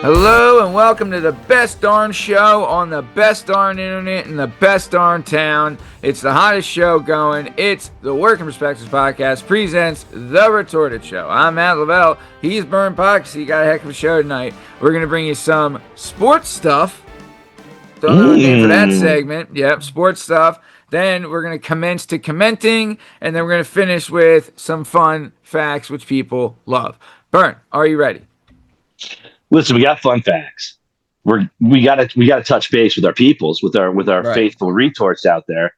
Hello and welcome to the best darn show on the best darn internet in the best darn town. It's the hottest show going. It's the Working Perspectives Podcast presents The Retorted Show. I'm Matt Lavelle. He's Burn Pox. He got a heck of a show tonight. We're going to bring you some sports stuff. Don't know the name for that segment. Yep, sports stuff. Then we're going to commence to commenting, and then we're going to finish with some fun facts which people love. Burn, are you ready? Listen, we got fun facts. We gotta touch base with our peoples, with our Right. faithful retorts out there.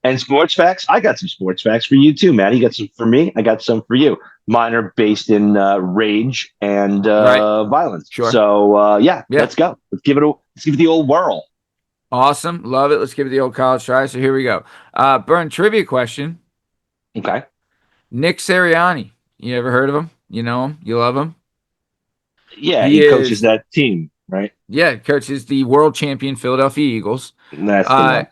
And sports facts, I got some sports facts for you too, man. You got some for me, I got some for you. Mine are based in rage and violence. Sure. So yeah, let's go. Let's give it the old whirl. Awesome. Love it. Let's give it the old college try. So here we go. Burn, trivia question. Okay. Nick Sirianni. You ever heard of him? You know him? You love him? Yeah, he coaches that team, right? Yeah, coaches the world champion Philadelphia Eagles. That's the one.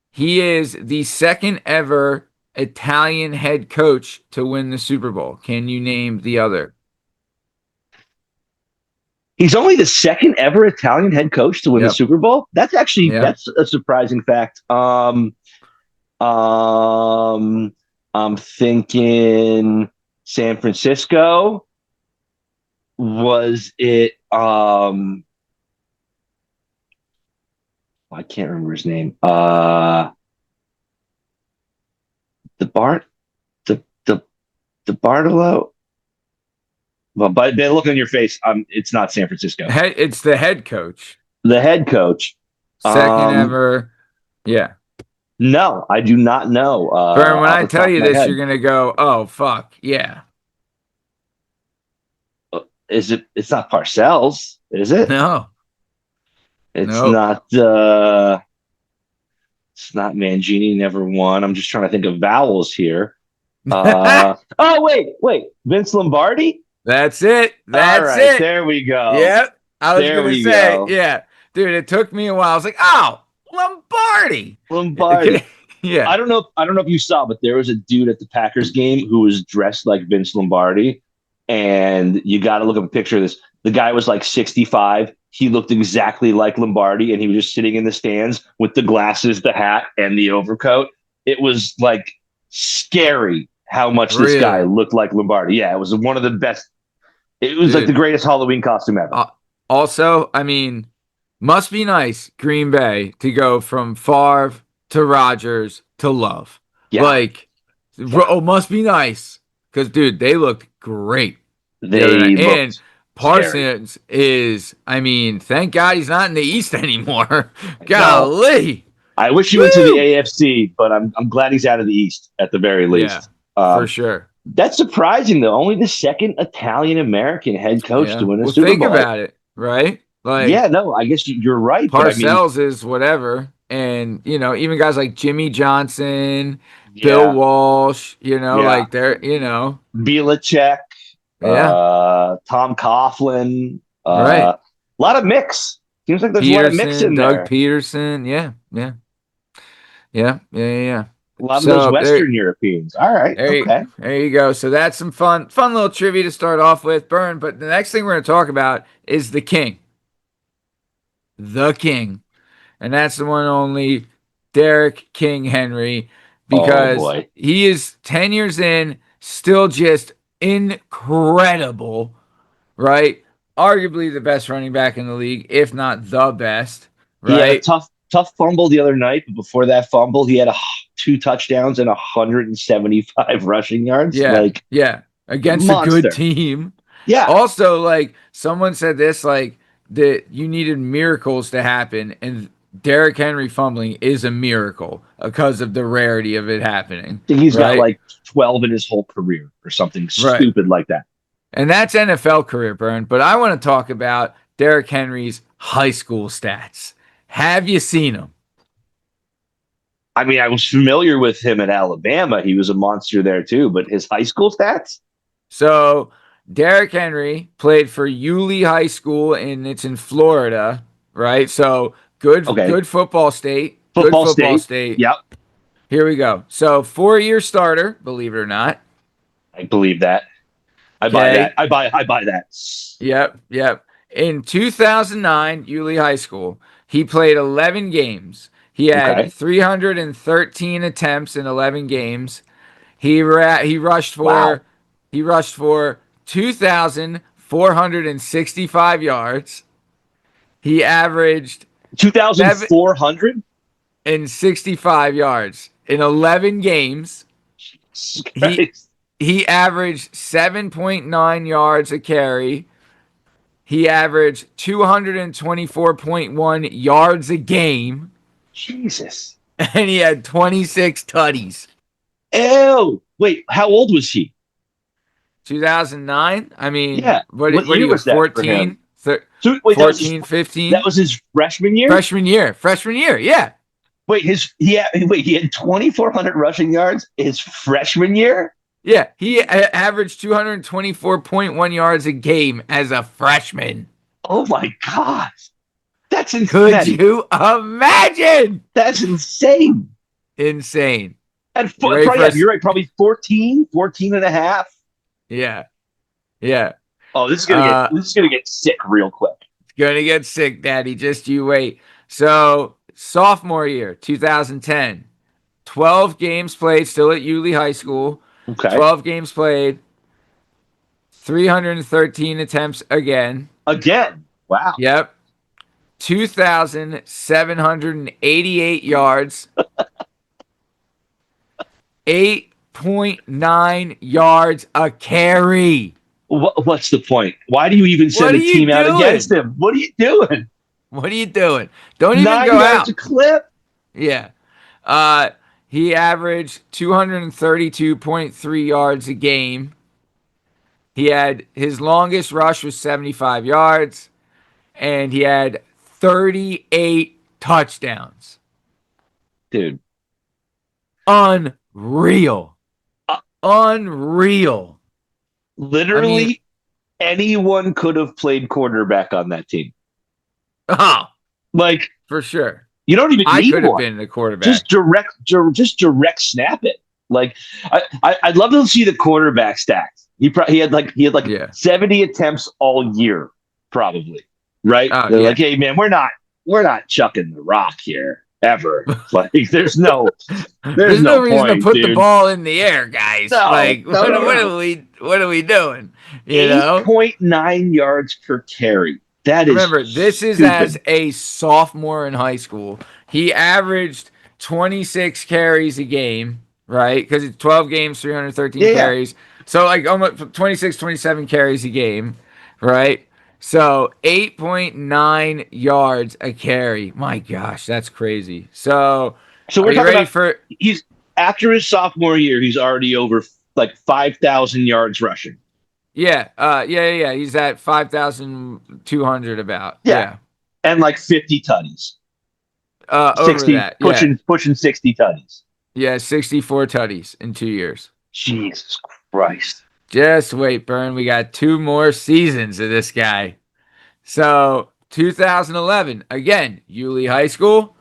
He is the second ever Italian head coach to win the Super Bowl. Can you name the other? He's only the second ever Italian head coach to win the Super Bowl. That's actually that's a surprising fact. I'm thinking San Francisco. Was it I can't remember his name. The Bartolo. Well, but they look on your face. It's not San Francisco. It's the head coach. The head coach. Second ever. Yeah. No, I do not know. Burn, when I tell you this, you're gonna go, "Oh fuck, yeah." Is it? It's not Parcells, is it? No. It's not. It's not Mangini. Never won. I'm just trying to think of vowels here. Oh wait, Vince Lombardi. That's it. All right, there we go. Yep. I was going to say, yeah. Dude, it took me a while. I was like, oh, Lombardi. Yeah. I don't know if you saw, but there was a dude at the Packers game who was dressed like Vince Lombardi. And you got to look up a picture of this. The guy was like 65. He looked exactly like Lombardi, and he was just sitting in the stands with the glasses, the hat, and the overcoat. It was like scary how much this guy looked like Lombardi. Yeah, it was one of the best. It was like the greatest Halloween costume ever. Also, I mean, must be nice, Green Bay, to go from Favre to Rodgers to Love. Yeah. Must be nice. Because, dude, they looked great. And Parsons is, I mean, thank God he's not in the East anymore. Golly. I wish he went to the AFC, but I'm glad he's out of the East at the very least. For sure. That's surprising, though. Only the second Italian-American head coach to win a Super Bowl. Think about it, right? I guess you're right. Parcells is whatever. And, even guys like Jimmy Johnson, Bill Walsh, like they're, Belichick, Tom Coughlin, right. A lot of mix. Seems like there's a lot of mix in there. Doug Peterson, yeah. A lot of those Western Europeans. All right. There you go. So that's some fun little trivia to start off with, Burn. But the next thing we're going to talk about is the King. The King. And that's the one only Derrick King Henry, because he is 10 years in, still just incredible, right? Arguably the best running back in the league, if not the best, right? He had a tough fumble the other night, but before that fumble, he had 2 touchdowns and 175 rushing yards. Against a good team. Yeah. Also, someone said this, that you needed miracles to happen, and Derrick Henry fumbling is a miracle because of the rarity of it happening. I think he's got 12 in his whole career or something stupid like that. And that's NFL career, Burn. But I want to talk about Derrick Henry's high school stats. Have you seen them? I mean, I was familiar with him at Alabama. He was a monster there too, but his high school stats? So Derrick Henry played for Yulee High School, and it's in Florida, right? So good football state. Football state. Yep. Here we go. So 4-year starter, believe it or not. I believe that. I buy that. I buy that. Yep. In 2009, Yulee High School, he played 11 games. He had Okay. 313 attempts in 11 games. He rushed Wow. for 2,465 yards. He averaged 2,400? 765 yards in 11 games. He Christ. he averaged 7.9 yards a carry. He averaged 224.1 yards a game, Jesus. and he had 26 tutties. Ew. Wait, how old was he? 2009? I mean, Yeah. What what do year you go, was that for him? 14? So wait, 14, that 15? was his freshman year? Freshman year. Freshman year, yeah. Wait, he had 2,400 rushing yards his freshman year? Yeah, he averaged 224.1 yards a game as a freshman. Oh my god. Could you imagine? That's insane. Insane. And You ready probably for yeah, us? you're right, probably 14 and a half. Yeah, yeah. Oh, this is gonna get sick real quick. It's gonna get sick, Daddy. Just you wait. So, sophomore year, 2010, 12 games played, still at Yulee High School. Okay. 12 games played, 313 attempts again. Again. Wow. Yep. 2,788 yards, 8.9 yards a carry. What's the point? Why do you even What send are a you team out against doing? him? What are you doing? What are you doing? Don't even 9 go yards out. a clip? Yeah. Uh, he averaged 232.3 yards a game. He had his longest rush was 75 yards, and he had 38 touchdowns. Dude. Unreal. Uh, Unreal. I mean, Literally anyone could have played quarterback on that team. oh, Like, for sure. you don't even I need could have one. been a quarterback. Just direct snap it. Like, I'd love to see the quarterback stats. He had like Yeah. 70 attempts all year, probably. Right? Oh, They're yeah. like, hey man, we're not chucking the rock here ever. Like, there's no reason to point, put the dude. ball in the air, guys. No, Like, no, no, no. what are we doing? You know? 8.9 yards per carry. That is Remember, this is as stupid. a sophomore in high school. He averaged 26 carries a game, right? Because it's 12 games, 313 Yeah, yeah. carries. So, like, almost 26, 27 carries a game, right? So, 8.9 yards a carry. My gosh, that's crazy. So, So are we're you talking ready about for. he's after his sophomore year, he's already over like 5,000 yards rushing. Yeah, yeah. He's at 5,200 about. Yeah, Yeah. and like 50 tutties, Over 60 that. Yeah. pushing 60 tutties. Yeah, 64 tutties in 2 years. Jesus Christ! Just wait, Burn. We got 2 more seasons of this guy. So, 2011, again, Yulee High School.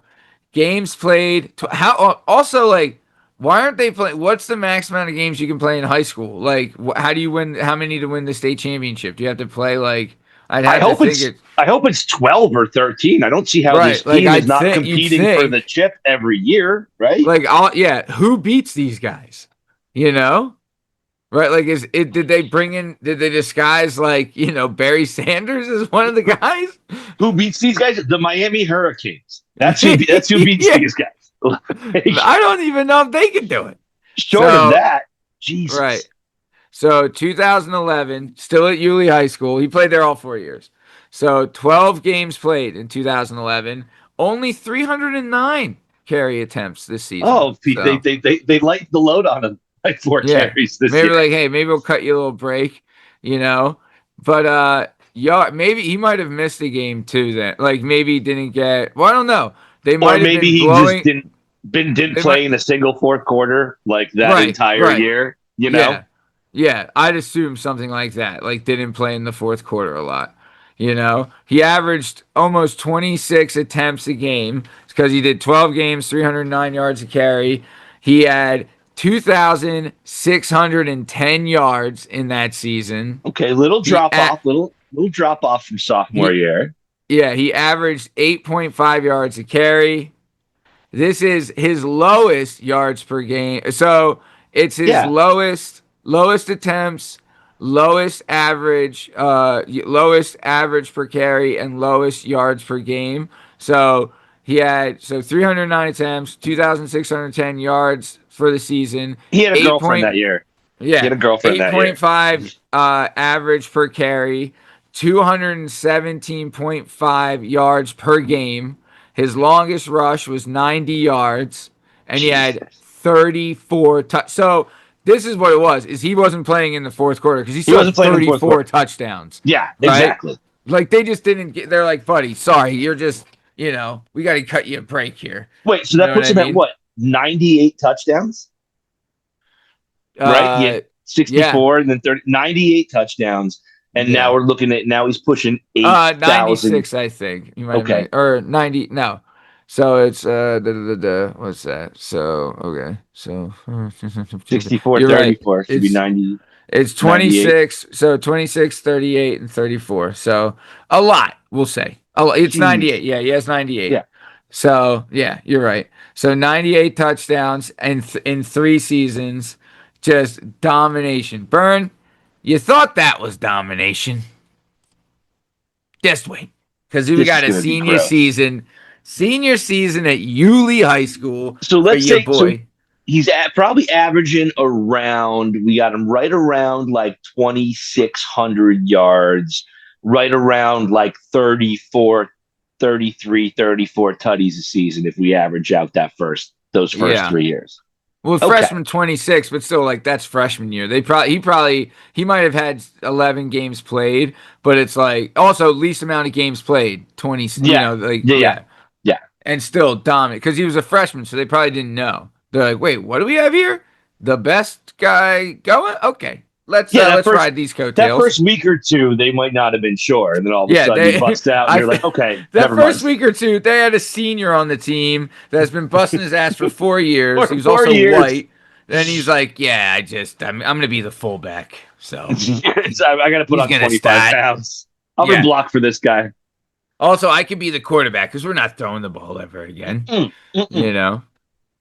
Games played. How also like why aren't they playing? What's the max amount of games you can play in high school? Like, how do you win? How many to win the state championship? Do you have to play like? I'd I have to hope think it's it I hope it's 12 or 13. I don't see how right. this Like team is I'd not think you'd competing for the think chip every year, right? like all yeah. Who beats these guys? You know. Right, like is it? Did they bring in? Did they disguise like Barry Sanders as one of the guys? Who beats these guys? The Miami Hurricanes. That's who beats Yeah, these guys. Like, I don't even know if they could do it. short of So that, right, Jesus. so 2011, still at Yulee High School. He played there all 4 years. So 12 games played in 2011. Only 309 carry attempts this season. Oh, So they lightened the load on him like 4 yeah, carries this maybe year. like hey, maybe we'll cut you a little break, you know. But yeah, maybe he might have missed a game too. Then like maybe he didn't get. Well, I don't know. They Or might have maybe been he just blowing. didn't They might play in a single fourth quarter like that right, entire right. year, you know? Yeah. Yeah. I'd assume something like that. Like didn't play in the fourth quarter a lot. He averaged almost 26 attempts a game because he did 12 games, 309 yards a carry. He had 2,610 yards in that season. Okay, little He drop a- off, little Little drop off from sophomore He year. Yeah, he averaged 8.5 yards a carry. This is his lowest yards per game. So it's his Yeah, lowest attempts, lowest average per carry, and lowest yards per game. So he had 309 attempts, 2,610 yards for the season, he had a eight girlfriend point that year. He yeah, had a girlfriend that year. 8.5 average per carry, 217.5 yards per game. His longest rush was 90 yards, and he had Jesus. 34 So this is what it was: is he wasn't playing in the fourth quarter because he He still had wasn't playing in the fourth 34 quarter. touchdowns, Yeah, right? exactly. Like they just didn't get. They're like, buddy, sorry, you're just we got to cut you a break here. Wait, so You that know what puts I him at mean? what? 98 touchdowns, right? He had Uh, yeah. 64 and then 30, 98 touchdowns. And now Yeah. we're looking at, now he's pushing 8,000. 96, I think. You might have Okay. or 90. No. So it's what's that? So okay. So 64, you're right. 34 should be It's 90, it's 98. 26. So 26, 38, and 34. So a lot, we'll say. Oh, it's 98. Jeez. Yeah, he has 98. Yeah. So yeah, you're right. So 98 touchdowns and in 3 seasons, just domination. Burn, you thought that was domination. Just wait, because we This is got a going to be gross. senior season at Yulee High School So for let's your say, so boy. he's probably averaging around, we got him right around like 2,600 yards, right around like 34, 33, 34 tutties a season if we average out those first Yeah. 3 years. Well, Okay. freshman 26, but still, like that's freshman year. He might have had 11 games played, but it's like also least amount of games played 20. Yeah. Like Yeah. Yeah. yeah, Yeah. and still dominant because he was a freshman, so they probably didn't know. They're like, wait, what do we have here? The best guy going? Okay, Yeah. let's ride these That coattails. first week or two, they might not have been sure. And then all of a Yeah, sudden he they. busts out and you're like, okay, That never first mind. week or two, they had a senior on the team that's been busting his ass for 4 years. He For was four also years. white. Then he's like, "Yeah, I'm gonna be the fullback." So I got to put he's on gonna 25 start. pounds. I'm going to Yeah. block for this guy. Also, I could be the quarterback because we're not throwing the ball ever again. Mm, You mm-mm. know,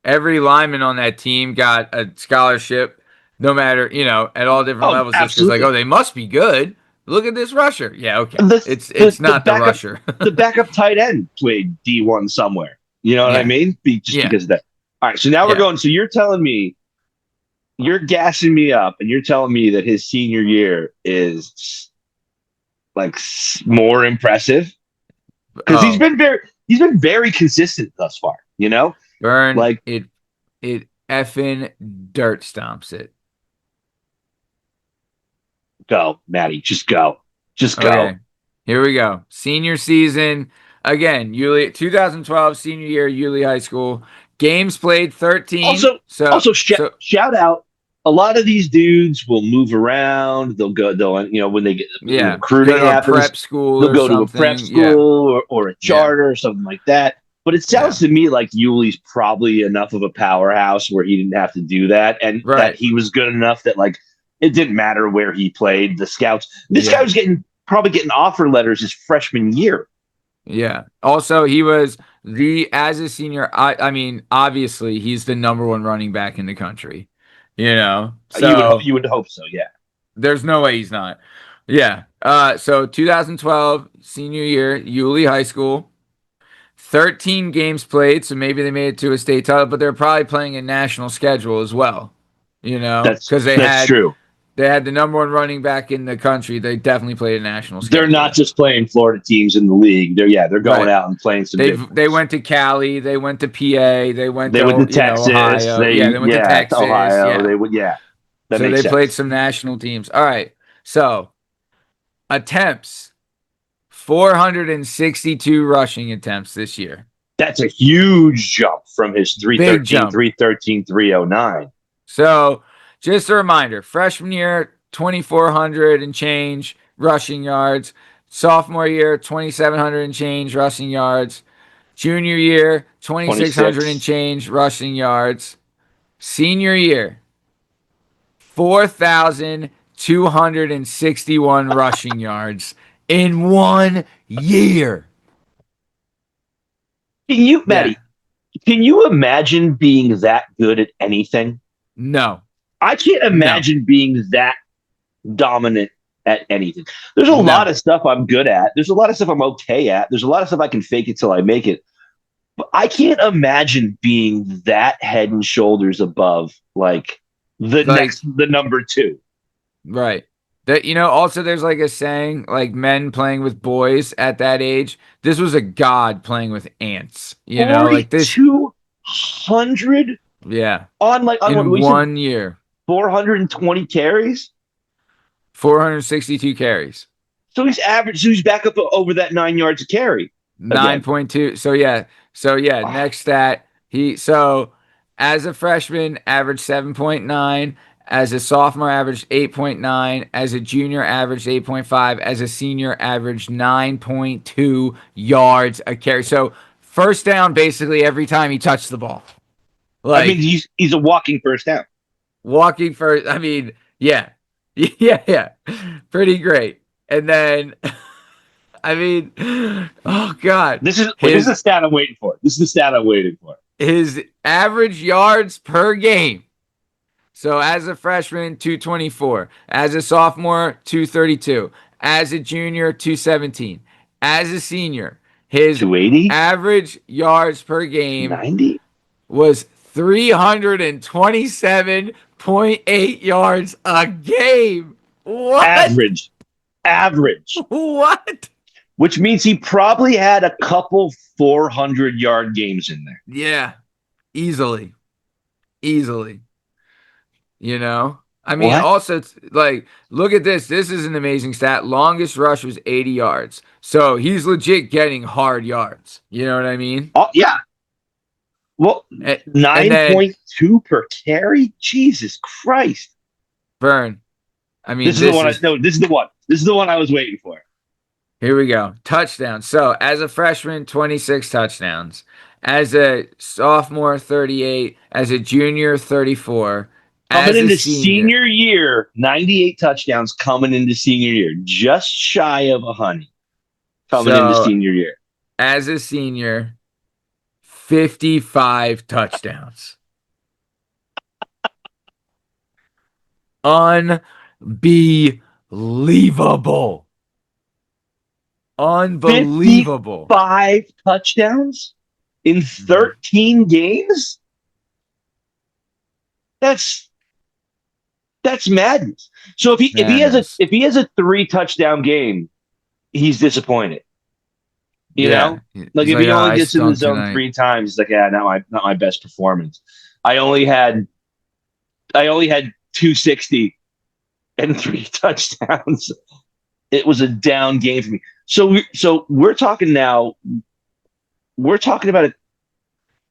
every lineman on that team got a scholarship, no matter at all different Oh, levels, just because like, oh, absolutely. they must be good. Look at this rusher. Yeah, okay. The, It's the not the backup rusher. the backup tight end played D1 somewhere. You know what I Yeah, mean? Just yeah, because of that. All right, so now we're yeah. going. So you're telling me, you're gassing me up, and you're telling me that his senior year is like more impressive because Oh, he's been very consistent thus far. You know, burn like it. It effing dirt stomps it. go, Maddie, just go. Okay, here we go. Senior season again. Yulee 2012 senior year. Yulee High School. Games played 13. Also, So also shout out. A lot of these dudes will move around. They'll go. They'll when they get when yeah, go recruiting to a happens, prep school they'll or go to a prep something. Yeah, school or a yeah, charter or something like that. But it yeah. sounds to me like Yuli's probably enough of a powerhouse where he didn't have to do that, and that Right. he was good enough that like it didn't matter where he played. The scouts. This guy Yeah, was probably getting offer letters his freshman year. yeah. Also, he was as a senior. I mean, obviously, he's the number one running back in the country. So You would hope so. Yeah. there's no way he's not. Yeah. So 2012 senior year, Yulee High School. 13 games played, so maybe they made it to a state title, but they're probably playing a national schedule as well. Because That's true. they had the number one running back in the country. They definitely played a national They're not schedule. just playing Florida teams in the league. They're going Right. out and playing some big They ones. went to Cali, they went to PA, they went They went to to Texas. Ohio. Yeah, they went to Texas. Ohio. Yeah. That So makes they played sense. some national teams. All right. So attempts 462 rushing attempts this year. That's a huge jump from his Big 313, jump. 313, 309. So just a reminder, freshman year 2400 and change rushing yards. Sophomore year 2700 and change rushing yards. Junior year 2600 and 26. change rushing yards. Senior year 4,261 rushing yards in 1 year. Can you, Yeah. Maddie? Can you imagine being that good at anything? No. I can't No. imagine being that dominant at anything. There's a lot No. of stuff I'm good at. There's a lot of stuff I'm okay at. There's a lot of stuff I can fake it till I make it. But I can't imagine being that head and shoulders above like Like, the number two. right. That, also there's like a saying, like men playing with boys at that age. This was a god playing with ants. Like this. 4,200 Yeah. on what In we said, 1 year, 420 carries. 462 carries. So he's average. So he's back up over that 9 yards a carry again. 9.2. So yeah, Oh, next stat. So as a freshman averaged 7.9, as a sophomore averaged 8.9, as a junior averaged 8.5, as a senior averaged 9.2 yards a carry. So first down basically every time he touched the ball. I mean, Like he's a walking first down. walking first, I mean, yeah. Yeah. Pretty great. And then I mean, oh god, This is the stat I'm waiting for. This is the stat I'm waiting for. his average yards per game. So as a freshman, 224. As a sophomore, 232. As a junior, 217. As a senior, his 280, average yards per game 90 was 327.8 yards a game. What? average, average, What? which means he probably had a couple 400-yard games in there. Yeah, easily. Easily. I mean, What? also, like, look at this. This is an amazing stat. Longest rush was 80 yards. So he's legit getting hard yards. You know what I mean? Oh yeah. Well, And then 9.2 per carry. Jesus Christ. Burn. I mean, This is the one. No, this is the one. This is the one I was waiting for. here we go. Touchdowns. So as a freshman, 26 touchdowns. As a sophomore, 38. As a junior, 34. Coming As a into senior. senior year, 98 touchdowns coming into senior year, just shy of 100 coming into So senior year. as a senior, 55 touchdowns. Unbelievable. Unbelievable. 55 touchdowns in 13 games? That's madness. So Madness. if he has a 3 touchdown game, he's disappointed. You Yeah. know? Like He's if like, he oh, only I gets in the stunk zone tonight. 3 times, he's like, yeah, not my best performance. I only had 260 and 3 touchdowns. It was a down game for me. So we're talking now. We're talking about it.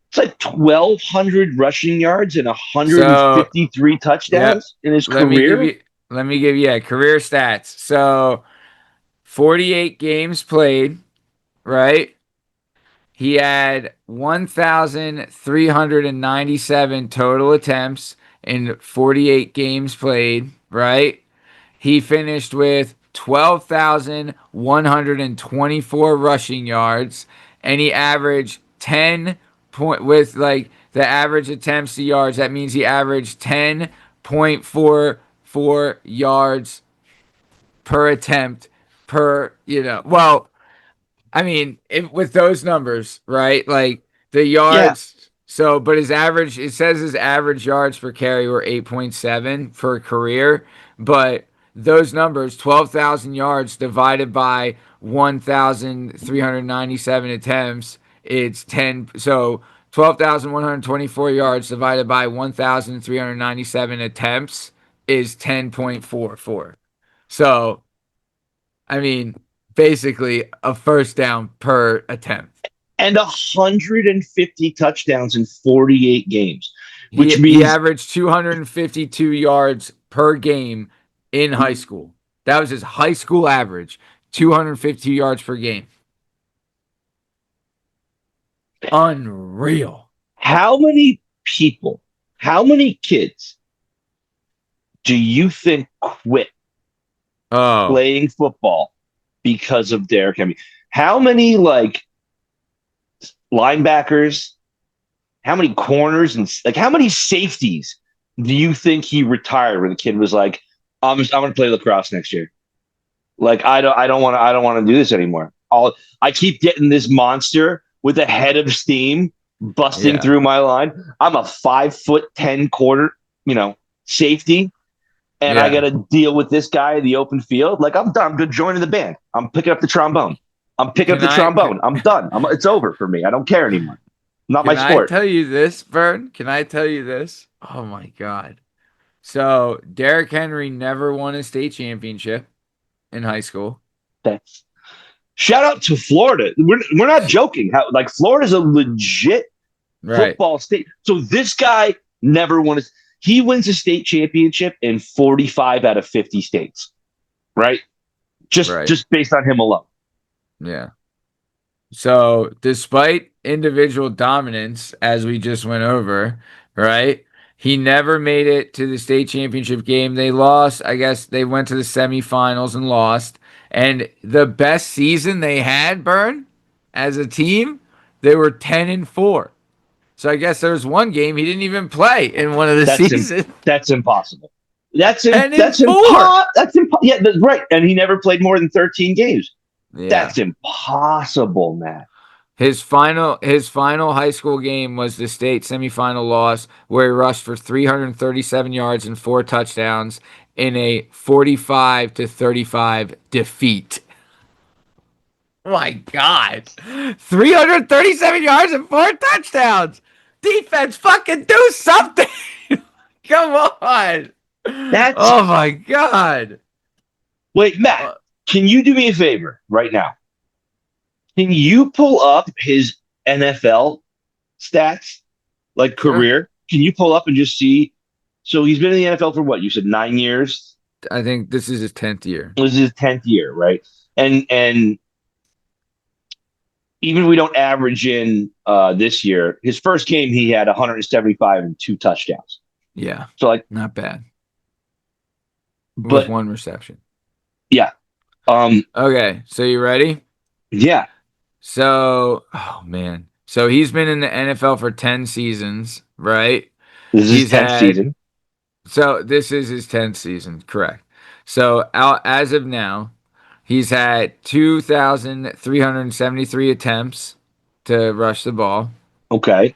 It's like 1,200 rushing yards and So, 153 yep. touchdowns in his Let me give career. you yeah, career stats. So 48 games played, right? He had 1,397 total attempts in 48 games played, right? He finished with 12,124 rushing yards, and he averaged 10 point with like the average attempts to yards. That means he averaged 10.44 yards per attempt per, well, I mean, with those numbers, right? Like the Yeah, yards. So, but his average, it says his average yards per carry were 8.7 for a career. But those numbers, 12,000 yards divided by 1,397 attempts, it's 10. So, 12,124 yards divided by 1,397 attempts is 10.44. So, I mean, basically a first down per attempt. and 150 touchdowns in 48 games, which He means averaged 252 yards per game in high school. That was his high school average, 252 yards per game. Unreal. how many people, how many kids do you think quit Oh, playing football because of Derrick Henry. How many like linebackers, how many corners, and like how many safeties do you think he retired where the kid was like, I'm going to play lacrosse next year. Like I don't want to do this anymore. I keep getting this monster with a head of steam busting through my line. I'm a 5'10" quarter, safety, and I got to deal with this guy in the open field. Like I'm done. I'm good joining the band. I'm picking up the trombone. I'm done. It's over for me. I don't care anymore. Not my sport. Can I tell you this, Vern? Can I tell you this? Oh my God. So Derrick Henry never won a state championship in high school. That's shout out to Florida. We're not joking. Like Florida's a legit football state. So this guy never won. He wins a state championship in 45 out of 50 states, right? Just based on him alone. Yeah. So despite individual dominance, as we just went over, right? He never made it to the state championship game. They lost. I guess they went to the semifinals and lost. And the best season they had, Burn, as a team, they were 10-4. So I guess there was one game he didn't even play in one of the seasons. That's impossible. That's impossible. Yeah, that's right. And he never played more than 13 games. Yeah. That's impossible, Matt. His final high school game was the state semifinal loss, where he rushed for 337 yards and 4 touchdowns in a 45-35 defeat. My God. 337 yards and 4 touchdowns. Defense, fucking do something. Come on. Oh, my God. Wait, Matt, can you do me a favor right now? Can you pull up his NFL stats, like career? Can you pull up and just see? So he's been in the NFL for what? You said 9 years? I think this is his 10th year. This is his 10th year, right? And even if we don't average in this year, his first game he had 175 and 2 touchdowns. Yeah. So like not bad. But with 1 reception. Yeah. Okay, so you ready? Yeah. So, oh man. So he's been in the NFL for 10 seasons, right? This is his 10th season. So this is his 10th season, correct. So as of now, he's had 2,373 attempts to rush the ball. Okay.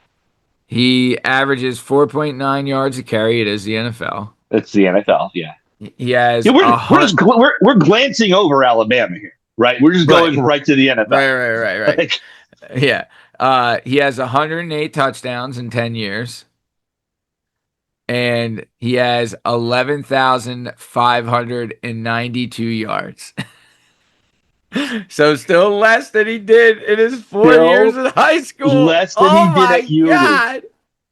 He averages 4.9 yards a carry. It is the NFL. It's the NFL, yeah. He has. Yeah, we're glancing over Alabama here, right? We're just going right to the NFL. Right. Like, yeah. He has 108 touchdowns in 10 years. And he has 11,592 yards. So still less than he did in his 4 years in high school. Less than he did at uni. God.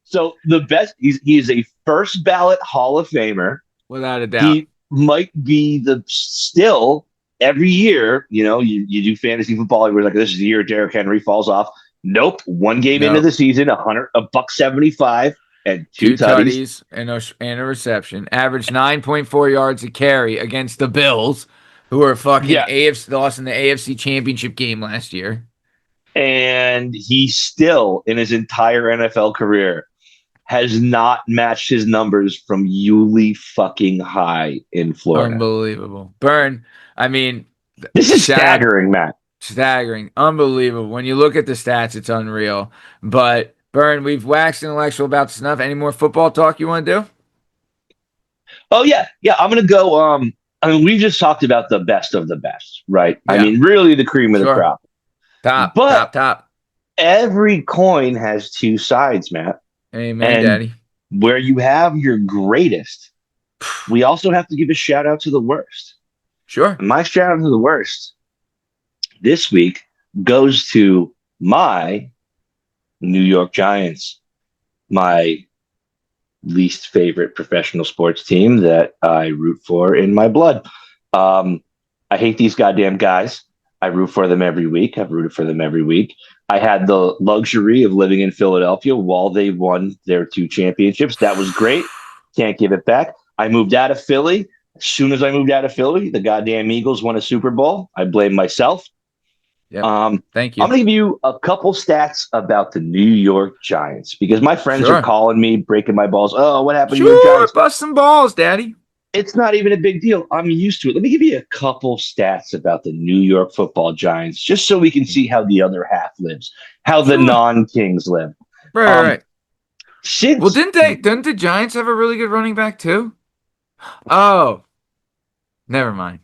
So the best, he is a first ballot Hall of Famer. Without a doubt. He might be still every year, you do fantasy football. You're like, this is the year Derrick Henry falls off. Nope. One game into the season, $175 and 2 tutties and a reception. Averaged 9.4 yards a carry against the Bills, who are fucking AFC, lost in the AFC Championship game last year. And he still, in his entire NFL career, has not matched his numbers from Yulee fucking High in Florida. Unbelievable. Burn. I mean, this is staggering, Matt. Staggering. Unbelievable. When you look at the stats, it's unreal. But Burn, we've waxed intellectual about this enough. Any more football talk you want to do? Oh, yeah. Yeah, I'm going to go. We just talked about the best of the best, right? Yeah. I mean, really the cream of the crop. Top. Every coin has 2 sides, Matt. Amen, Daddy. Where you have your greatest, we also have to give a shout out to the worst. Sure. And my shout out to the worst this week goes to my New York Giants, my least favorite professional sports team that I root for in my blood. I hate these goddamn guys. I root for them every week. I've rooted for them every week. I had the luxury of living in Philadelphia while they won their 2 championships. That was great. Can't give it back. I moved out of Philly As soon as I moved out of Philly, the goddamn Eagles won a Super Bowl. I blame myself. Yep. Thank I'm you. going to give you a couple stats about the New York Giants because my friends are Sure. calling me, breaking my balls. Oh, what happened to your Sure. Giants? Bust some balls, Daddy. It's not even a big deal. I'm used to it. Let me give you a couple stats about the New York Football Giants, just so we can see how the other half lives, how the Sure. non-Kings live. Right, Um, right. Well, since didn't the Giants have a really good running back too? Oh, never mind.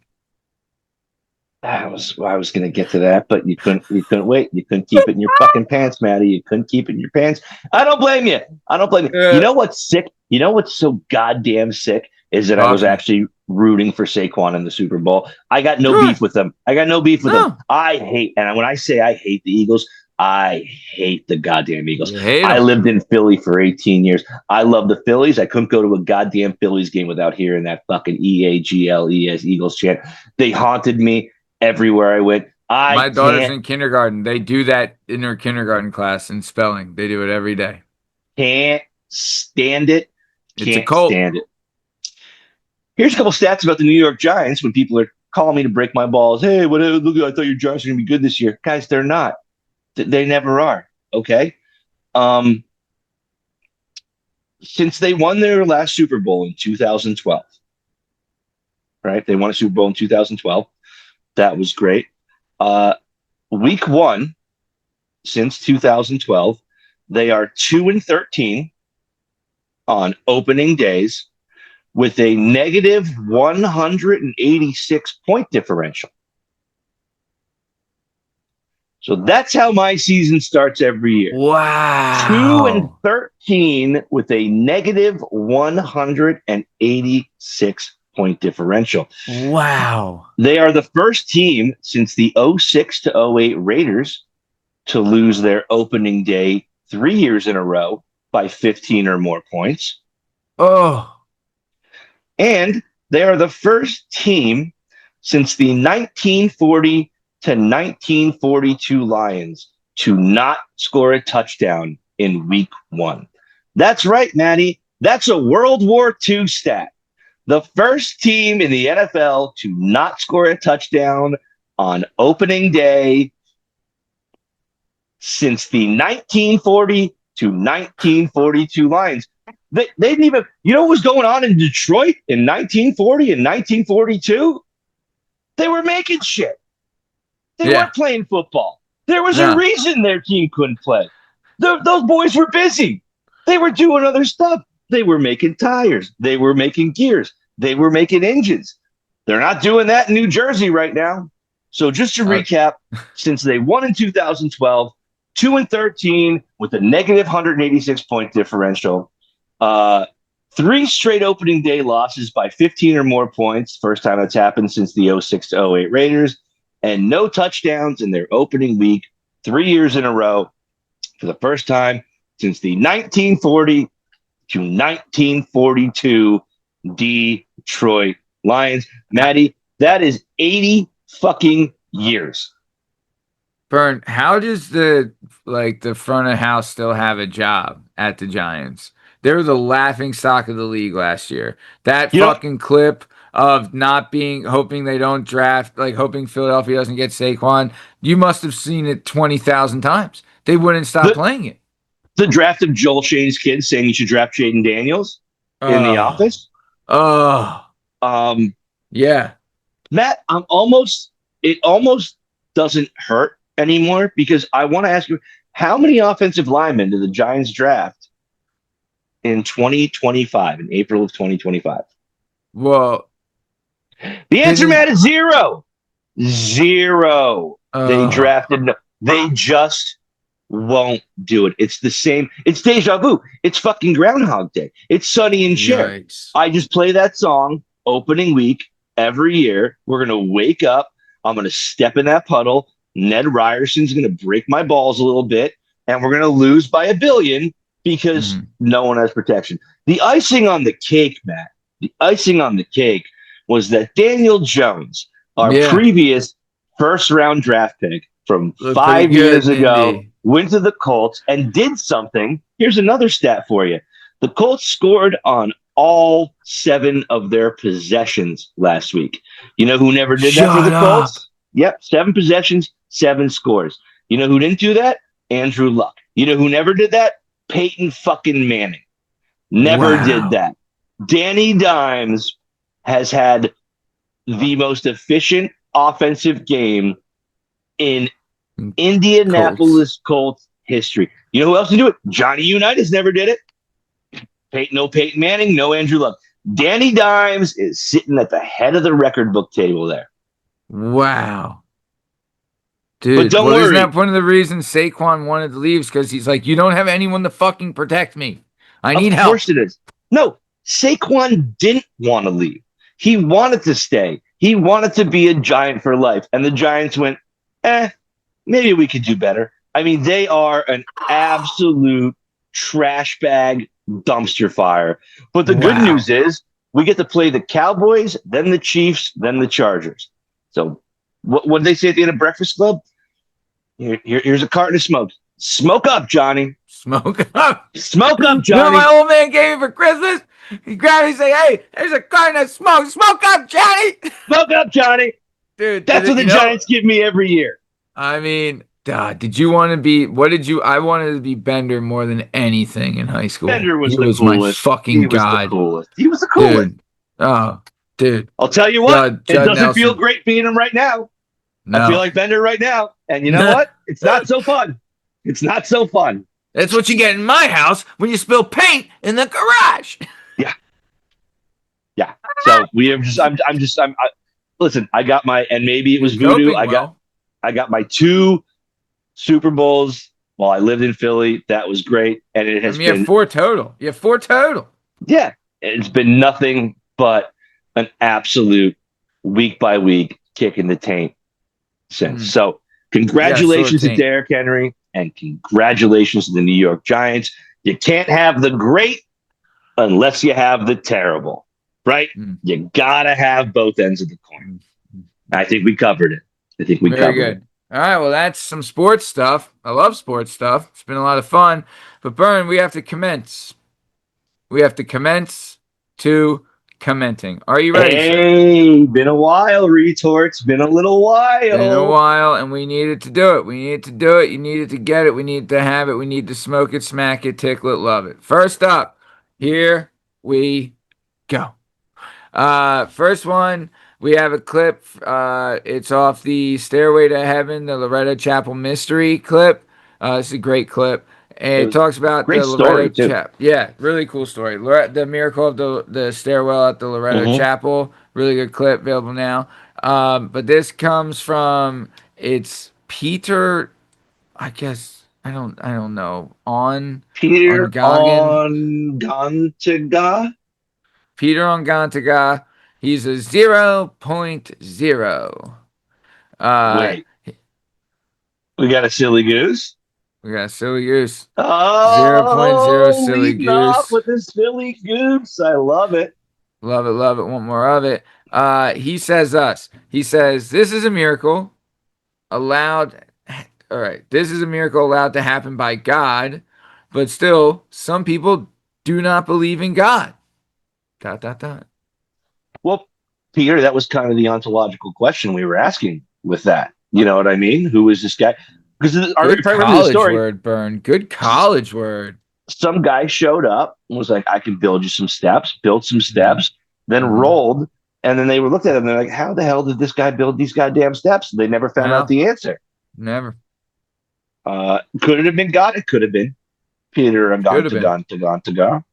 I was going to get to that, but you couldn't wait. You couldn't keep it in your fucking pants, Maddie. You couldn't keep it in your pants. I don't blame you. I don't blame you. You Uh, know what's sick? You know what's so goddamn sick is that I Talk was to me. actually rooting for Saquon in the Super Bowl. I got no Sure. beef with them. I got no beef with them. No. I hate, and when I say I hate the Eagles, I hate the goddamn Eagles. You hate I them. lived in Philly for 18 years. I love the Phillies. I couldn't go to a goddamn Phillies game without hearing that fucking EAGLES Eagles chant. They haunted me everywhere I went. I My daughter's can't in kindergarten. They do that in her kindergarten class in spelling. They do it every day. can't stand it. It's a Can't cult. stand it. Here's a couple stats about the New York Giants when people are calling me to break my balls. Hey, what? Look, I thought your Giants were gonna be good this year, guys. They're not. They never are. Okay. Um, since they won their last Super Bowl in 2012, right? They won a Super Bowl in 2012. That was great. Uh, week one since 2012, they are 2-13 on opening days with a negative 186 point differential. So that's how my season starts every year. 2 and Wow. 13 with a negative 186 point differential. Wow. They are the first team since the 06 to 08 Raiders to lose their opening day 3 years in a row by 15 or more points. Oh. And they are the first team since the 1940 to 1942 Lions to not score a touchdown in week one. That's right, Maddie. That's a World War II stat. The first team in the NFL to not score a touchdown on opening day since the 1940 to 1942 Lions. They didn't even, you know what was going on in Detroit in 1940 and 1942? They were making shit. They Yeah. weren't playing football. There was a No. reason their team couldn't play. Those boys were busy. They were doing other stuff. They were making tires. They were making gears. They were making engines. They're not doing that in New Jersey right now. So just to Uh, recap, since they won in 2012, 2-13 with a negative 186 point differential, uh, 3 straight opening day losses by 15 or more points. First time that's happened since the 06 to 08 Raiders, and no touchdowns in their opening week 3 years in a row for the first time since the 1940 to 1942 Detroit Lions. Maddie, that is 80 fucking years. Bern, how does the front of house still have a job at the Giants? They were the laughing stock of the league last year. That You know, fucking clip of not being hoping they don't draft, like hoping Philadelphia doesn't get Saquon. You must have seen it 20,000 times. They wouldn't stop the, playing it. the draft of Joel Shane's kids saying you should draft Jaden Daniels in the Oh, office. oh, Um, yeah, Matt, it almost doesn't hurt anymore because I want to ask you, how many offensive linemen did the Giants draft in 2025, in April of 2025? well, The answer, didn't, Matt, is zero. Zero. They uh, drafted, they just won't do it. It's the same. It's deja vu. It's fucking Groundhog Day. It's Sonny and Cher. yikes. I just play that song opening week every year. We're going to wake up. I'm going to step in that puddle. Ned Ryerson's going to break my balls a little bit, and we're going to lose by a billion because Mhm. no one has protection. The icing on the cake, Matt, the icing on the cake was that Daniel Jones, our Yeah, previous first round draft pick from looked pretty 5 years good in ago, Indy. went to the Colts and did something. Here's another stat for you. The Colts scored on all 7 of their possessions last week. You know who never did that for the Shut up. Colts? Yep, 7 possessions, 7 scores. You know who didn't do that? Andrew Luck. You know who never did that? Peyton fucking Manning. Never did Wow. that. Danny Dimes has had the most efficient offensive game in Colts. Indianapolis Colts history. You know who else did do it? Johnny Unitas never did it. No Peyton Manning, no Andrew Luck. Danny Dimes is sitting at the head of the record book table there. Wow. But Dude, don't well, isn't worry. that one of the reasons Saquon wanted to leave? Because he's like, you don't have anyone to fucking protect me. I Of need help. course it is. No, Saquon didn't want to leave. He wanted to stay. He wanted to be a Giant for life. And the Giants went, maybe we could do better. I mean, they are an absolute trash bag dumpster fire. But the good news Wow. is we get to play the Cowboys, then the Chiefs, then the Chargers. So what did they say at the end of Breakfast Club? Here's a carton of smoke. Smoke up, Johnny. Smoke up. Smoke up, You know what Johnny. my old man gave me for Christmas? He grabbed me and say, hey, there's a carton of smoke. Smoke up, Johnny. Smoke up, Johnny. Dude, That's what the Giants give me every year. I mean, did you want to be, what did you, I wanted to be Bender more than anything in high school. Bender was He the was my coolest. fucking He was the god. coolest. He was the coolest. Dude. Oh, dude. I'll tell you what, it Judd doesn't feel Nelson. great being him right now. I feel No. like Bender right now. And you know what? It's not so fun. It's not so fun. That's what you get in my house when you spill paint in the garage. Yeah. Yeah. So we have just, listen, I got my, and maybe it was voodoo. I got my 2 Super Bowls while I lived in Philly. That was great. And it has you have been, 4 total. You have 4 total. yeah, it's been nothing but an absolute week by week kick in the taint since. So congratulations to Derrick Henry and congratulations to the New York Giants. You can't have the great unless you have the terrible, right? You gotta have both ends of the coin. I think we covered it. Very good. All right, well, that's some sports stuff. I love sports stuff. It's been a lot of fun. But, Byrne, we have to commence. We have to commence to commenting. Are you ready, sir? Been a while, retorts. Been a little while. Been a while, and we needed to do it. We needed to do it. You needed to get it. We needed to have it. We need to smoke it, smack it, tickle it, love it. First up, here we go. First one, we have a clip. It's off the Stairway to Heaven, the Loretto Chapel Mystery clip. It's a great clip. And it talks about the Loretto Chapel. Yeah, really cool story. The miracle of the stairwell at the Loretto Chapel. Really good clip, available now. But this comes from, it's Peter, I guess, I don't know. Peter Ongontaga. Peter Ongontaga. He's a 0.0. Wait. We got a silly goose? We got a silly goose. Oh, 0.0 silly goose. Off with the silly goose. I love it. Love it, love it. Want more of it. He says, this is a miracle allowed. All right. This is a miracle allowed to happen by God, but still, some people do not believe in God. ... Well, Peter, that was kind of the ontological question we were asking with that. You know what I mean? Who is this guy? Because if I remember the story, word, Burn. Good college word. Some guy showed up and was like, I can build you some steps, built some steps, then rolled. And then they were looked at him and they're like, how the hell did this guy build these goddamn steps? They never found out the answer. Never. Could it have been God? It could have been. Peter and Gontaga.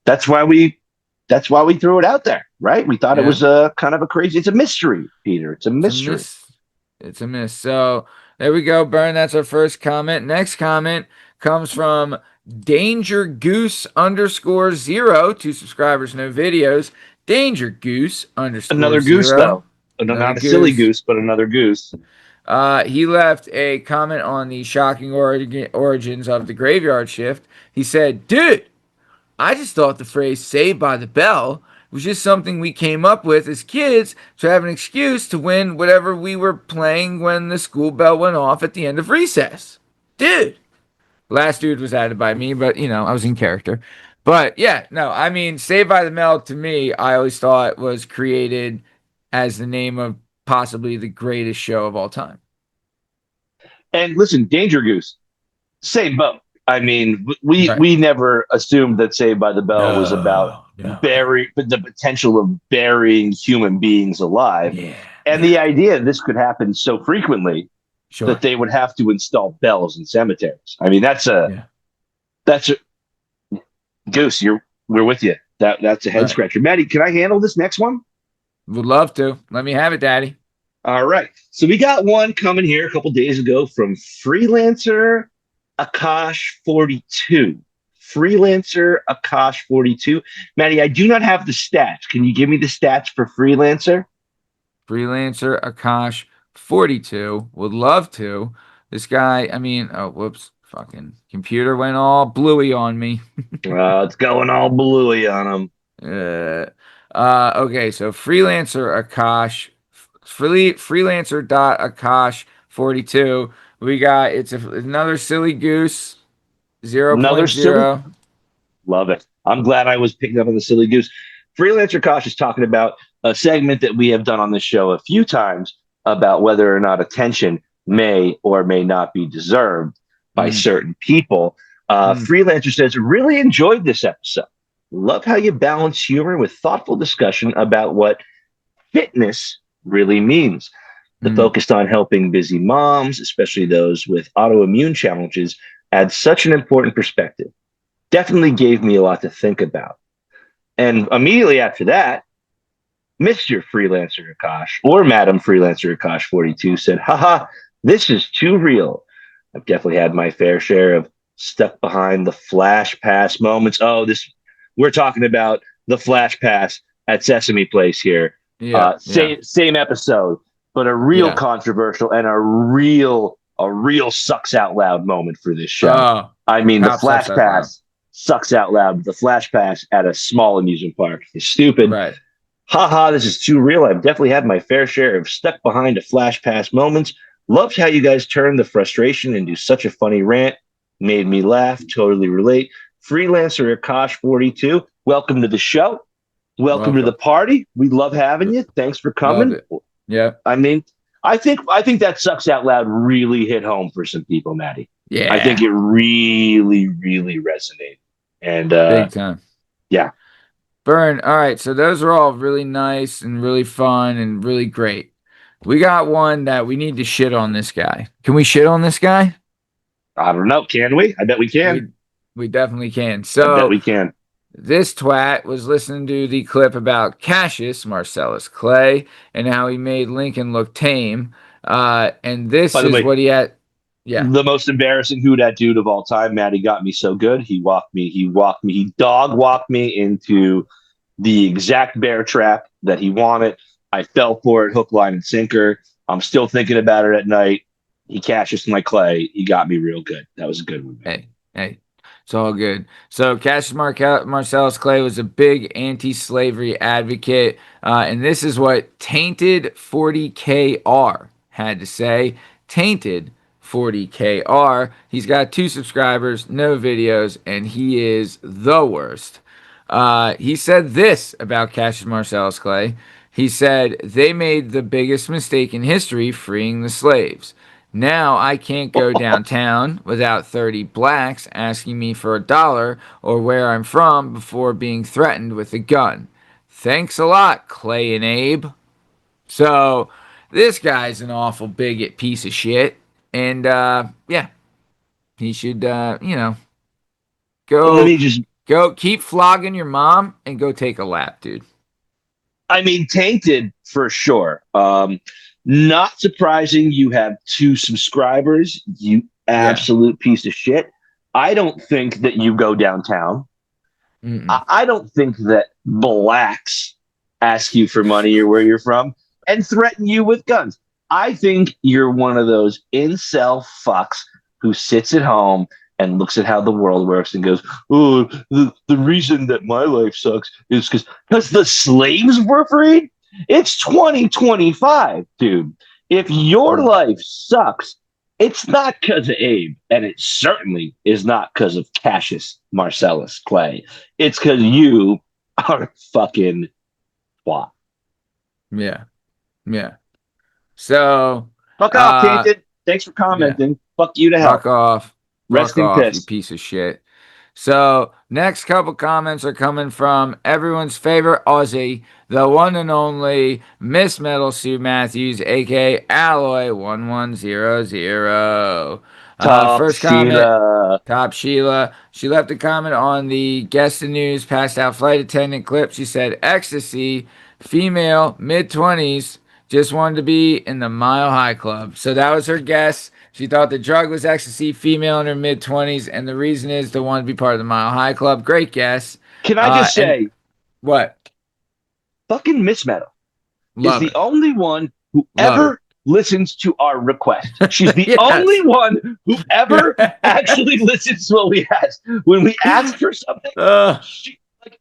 That's why we threw it out there, right? We thought it was a kind of a crazy. It's a mystery, Peter. It's a mystery. It's a miss. So there we go, Burn. That's our first comment. Next comment comes from Danger Goose _0. 2 subscribers, no videos. Danger Goose _ another goose though. Not a silly goose, but another goose. He left a comment on the shocking origins of the graveyard shift. He said, dude, I just thought the phrase "Saved by the Bell" was just something we came up with as kids to have an excuse to win whatever we were playing when the school bell went off at the end of recess. Dude. Last dude was added by me, but, I was in character. But yeah, no, I mean, Saved by the Bell to me, I always thought was created as the name of possibly the greatest show of all time. And listen, Danger Goose, same boat. I mean, we Right. we never assumed that Saved by the Bell was about No, no. the potential of burying human beings alive, Yeah, and yeah. the idea this could happen so frequently that Sure. they would have to install bells in cemeteries. I mean, Yeah. that's a Goose. We're with you. That's a head Right. scratcher. Maddie, can I handle this next one? Would love to. Let me have it, Daddy. All right. So we got one coming here a couple days ago from Freelancer Akash 42. Freelancer Akash 42. Maddie, I do not have the stats. Can you give me the stats for Freelancer? Freelancer Akash 42. Would love to. This guy, I mean, oh, whoops. Fucking computer went all bluey on me. It's going all bluey on him. Okay, so freelancer Akash, freelancer dot Akash 42. We got another silly goose Another silly. 0.0. Love it. I'm glad I was picking up on the silly goose. Freelancer Kosh is talking about a segment that we have done on this show a few times about whether or not attention may or may not be deserved by Mm, certain people. mm, Freelancer says, really enjoyed this episode. Love how you balance humor with thoughtful discussion about what fitness really means. The mm, focus on helping busy moms, especially those with autoimmune challenges, adds such an important perspective. Definitely gave me a lot to think about. And immediately after that, Mr. Freelancer Akash or Madam Freelancer Akash 42 said, haha, this is too real. I've definitely had my fair share of stuck behind the flash pass moments. Oh, this we're talking about the flash pass at Sesame Place here. yeah, yeah, Same episode, but a real yeah. controversial and a real sucks out loud moment for this show. Oh, I mean, the Pop sucks flash out loud. pass sucks out loud. The flash pass at a small amusement park is stupid. Right. Haha, this is too real. I've definitely had my fair share of stuck behind a flash pass moments. Loved how you guys turned the frustration into such a funny rant. Made me laugh. Totally relate. Freelancer Akash 42, welcome to the show. Welcome to the Welcome. party. We love having you. Thanks for Love coming. it. Yeah, I mean, I think that sucks out loud really hit home for some people, Maddie. I think yeah. it really, really resonated. And Big time. yeah, Burn. All right, so those are all really nice and really fun and really great. We got one that we need to shit on this guy. Can we shit on this guy? I don't know. Can we? I bet we can. We we definitely can. I bet So we can. this twat was listening to the clip about Cassius Marcellus Clay and how he made Lincoln look tame. And By this the is way, what he had. Yeah. the most embarrassing who dat dude of all time, Maddie got me so good. He dog walked me into the exact bear trap that he wanted. I fell for it, hook, line, and sinker. I'm still thinking about it at night. He cashes my clay. He got me real good. That was a good one, man. Hey, hey, it's all good. So Cassius Marcellus Clay was a big anti-slavery advocate, and this is what Tainted 40KR had to say. Tainted 40KR. He's got 2 subscribers, no videos, and he is the worst. He said this about Cassius Marcellus Clay. He said, they made the biggest mistake in history freeing the slaves. Now I can't go downtown without 30 blacks asking me for $1 or where I'm from before being threatened with a gun. Thanks a lot, Clay and Abe. So, this guy's an awful bigot piece of shit. And, yeah, he should, Let go, me just, keep flogging your mom and go take a lap, dude. I mean, tainted for sure. Not surprising you have 2 subscribers, you Yeah. absolute piece of shit. I don't think that you go downtown. Mm-mm. I don't think that blacks ask you for money or where you're from and threaten you with guns. I think you're one of those incel fucks who sits at home and looks at how the world works and goes, oh, the reason that my life sucks is because the slaves were freed. It's 2025, dude. If your Mm. life sucks, It's not because of Abe, and it certainly is not because of Cassius Marcellus Clay. It's because you are a fucking twat. Yeah. Yeah. So, Fuck off, uh, Tainted. Thanks for yeah. commenting. Fuck you to Fuck hell. off. Rest Fuck in off, you piss. piece of shit. So, next couple comments are coming from everyone's favorite Aussie, the one and only Miss Metal Sue Matthews, aka Alloy1100. Top First comment, Sheila. Top Sheila. She left a comment on the guest in news passed out flight attendant clip. She said, ecstasy, female, mid 20s, just wanted to be in the Mile High Club. So that was her guess. She thought the drug was ecstasy, female in her mid 20s, and the reason is to want to be part of the Mile High Club. Great guess. Can I just And say, what? fucking Miss Meadow is Love the it. only one who Love it. ever listens to our request. She's the only Yes. one who ever actually listens to what we ask. When we ask for something, uh, she like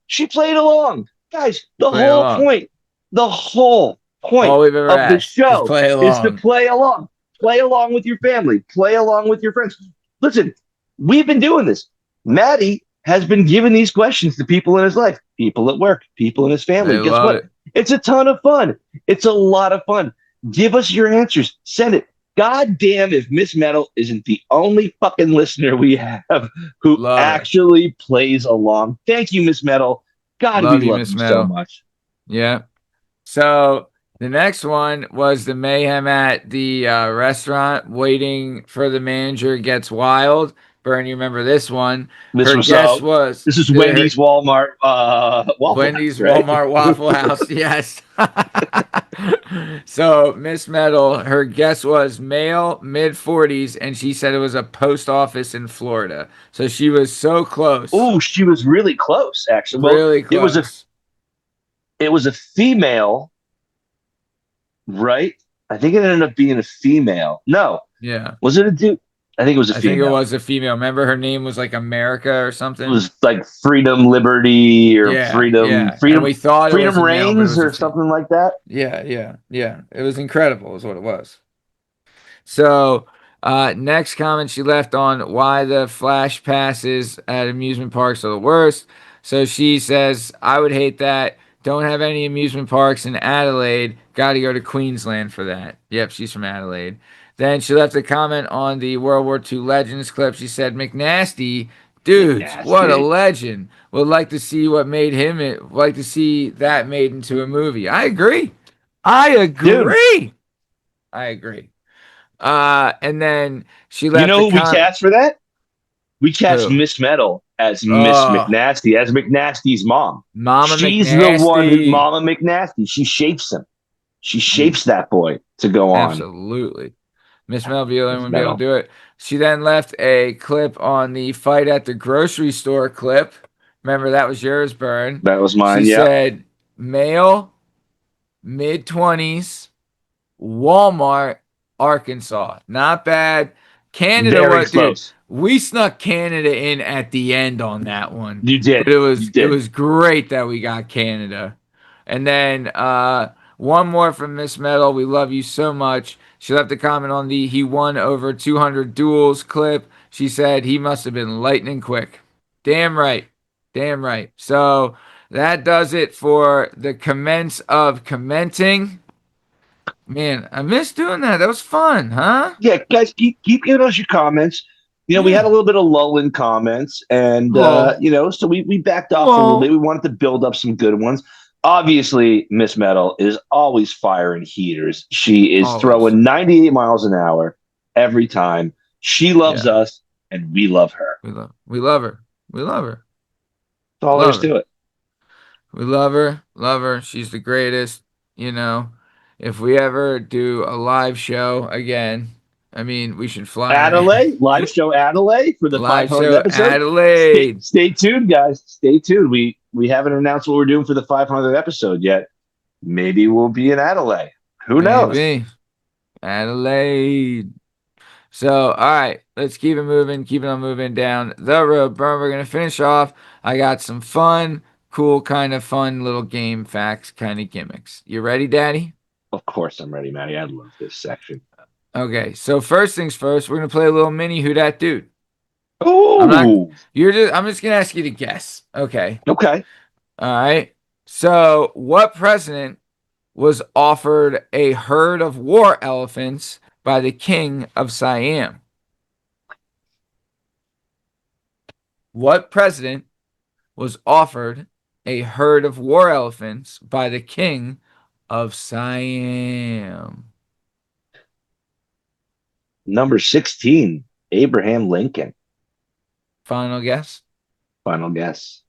she played along. Guys, the Play whole along. point, the whole point All we've ever of the asked is show play is to along. play along. Play along with your family. Play along with your friends. Listen, we've been doing this. Maddie has been giving these questions to people in his life, people at work, people in his They family. Guess love what? it. It's a ton of fun. It's a lot of fun. Give us your answers. Send it. God damn if Miss Metal isn't the only fucking listener we have who Love her. actually plays along. Thank you, Miss Metal. God, we Love you, love Miss you so Metal. much. Yeah. So the next one was the mayhem at the restaurant. Waiting for the manager gets wild. Bernie, you remember this one? This Her was guess was this is her Wendy's Walmart Waffle House, Wendy's right? Walmart Waffle House. Yes. So Miss Metal, her guess was male, mid 40s, and she said it was a post office in Florida. So she was so close, Oh, she was really close, actually. Well, really it was a close. it was a female, right? I think it ended up being a female. No, Yeah. was it a dude? I think it was a I think it female. was a female. Remember her name was like America or It something? was like Freedom, Liberty, or Yeah, yeah. And Freedom, we thought it was Freedom a male, but it Reigns, was a or female. something like that. Yeah, yeah, yeah. It was incredible, is what it was. So, next comment she left on why the flash passes at amusement parks are the worst. So she says, I would hate that. Don't have any amusement parks in Adelaide. Got to go to Queensland for that. Yep, she's from Adelaide. Then she left a comment on the World War II Legends clip. She said, McNasty, dudes, what a McNasty, legend. Would like to see what made him it. Like to see that made into a movie. I agree. I dude. agree. I agree. And then she You left the know who we comment. cast for that? We cast Who? Miss Metal as Miss Oh, McNasty, as McNasty's mom. Mama She's the one who, McNasty. Mama McNasty. She shapes him. She Mm, shapes that boy to go on. absolutely. Miss Mel be the only Miss one to be able to Metal. do it. She then left a clip on the fight at the grocery store clip. Remember, that was yours, Burn. That was She mine. Yeah. said, male, mid 20s, Walmart, Arkansas. Not bad. Canada, Very what, dude? close. We snuck Canada in at the end on that one, You but did. it You was it did. was great that we got Canada. And then one more from Miss Metal. We love you so much. She left a comment on the he won over 200 duels clip. She said he must have been lightning quick. Damn right. Damn right. So that does it for the commence of commenting. Man, I miss doing that. That was fun, huh? Yeah, guys, keep giving us your comments. We had Yeah. a little bit of lull in comments, and Well, so we backed off for a little bit. well, We wanted to build up some good ones. Obviously, Miss Metal is always firing heaters. She is always. throwing 98 miles an hour every time. She loves Yeah. us, and we love her. We love her. We love her. That's all there is Love to her. it. We love her. Love her. She's the greatest. You know, if we ever do a live show again, I mean, we should fly her Adelaide, in. live show Adelaide for the Live 500th show episode. Stay Adelaide. stay tuned, guys. Stay tuned. We haven't announced what we're doing for the 500th episode yet. Maybe we'll be in Adelaide. Who knows? Maybe. Adelaide. So, all right, let's keep it moving, keep it on moving down the road. Burn, we're going to finish off. I got some fun, cool, kind of fun little game facts, kind of gimmicks. You ready, Daddy? Of course, I'm ready, Maddie. I love this section. Okay, so first things first, we're gonna play a little mini Who Dat Dude. I'm not. Oh, You're just. I'm just gonna ask you to guess. Okay. okay. All right. So, what president was offered a herd of war elephants by the king of Siam? What president was offered a herd of war elephants by the king of Siam? Number 16, Abraham Lincoln. Final guess. Final guess.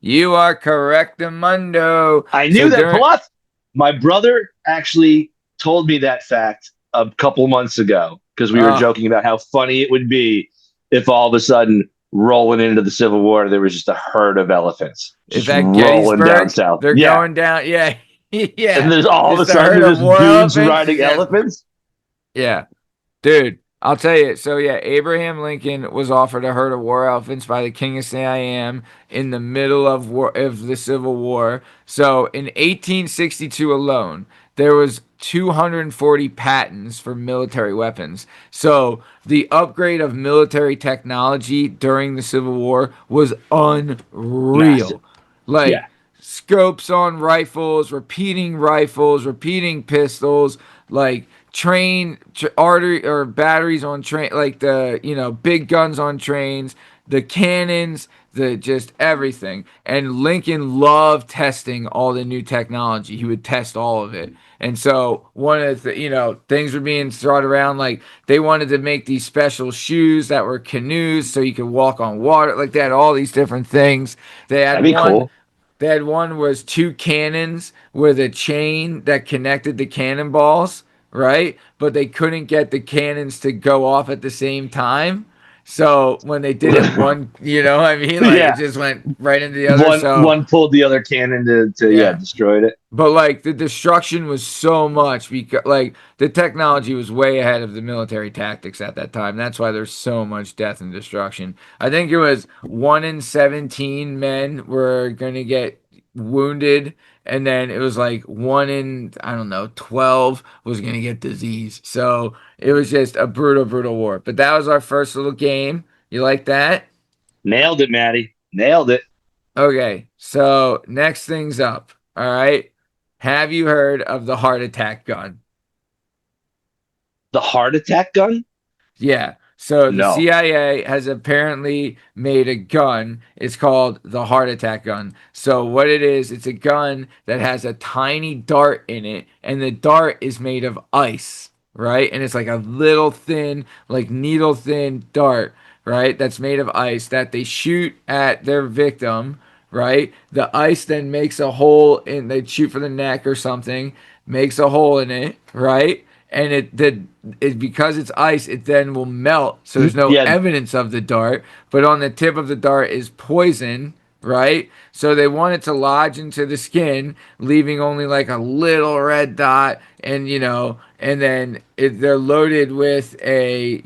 You are correct, Mundo. I So knew that. during Plus, my brother actually told me that fact a couple months ago because we were oh, joking about how funny it would be if all of a sudden rolling into the Civil War there was just a herd of elephants if just at rolling down Gettysburg south. they're Yeah, going down, yeah, and yeah, there's all of a just a sudden herd there's of just war dudes elephants. riding elephants. Yeah, dude, I'll tell you. So yeah, Abraham Lincoln was offered a herd of war elephants by the King of Siam in the middle of the Civil War. So in 1862 alone, there was 240 patents for military weapons. So the upgrade of military technology during the Civil War was Massive. unreal. Yeah. Like scopes on rifles, repeating pistols, like artery or batteries on train, like the big guns on trains, the cannons, the just everything. And Lincoln loved testing all the new technology. He would test all of it. And so one of the things were being started around, like they wanted to make these special shoes that were canoes so you could walk on water. Like they had all these different things. They had That'd be one cool. they had one was two cannons with a chain that connected the cannonballs, right? But they couldn't get the cannons to go off at the same time. So when they did it, one, what I mean, like it Yeah. just went right into the other. One So one pulled the other cannon to yeah, yeah, destroyed it. but like the destruction was so much because like the technology was way ahead of the military tactics at that time. That's why there's so much death and destruction. I think it was 1 in 17 men were gonna get wounded, and then it was like 1 in I don't know 12 was gonna get disease. So it was just a brutal, brutal war. But that was our first little game. You like that? Nailed it, Maddie. Nailed it. Okay, so next thing's up. All right. Have you heard of the heart attack gun? The heart attack gun? Yeah. So the No. CIA has apparently made a gun. It's called the heart attack gun. So what it is, it's a gun that has a tiny dart in it, and the dart is made of ice, right? And it's like a little thin, like needle thin dart, right? That's made of ice that they shoot at their victim, right? The ice then makes a hole in, they shoot for the neck or something, makes a hole in it, right? And it because it's ice, it then will melt. So there's no Yeah. evidence of the dart, but on the tip of the dart is poison, right? So they want it to lodge into the skin, leaving only like a little red dot, and and then they're loaded with a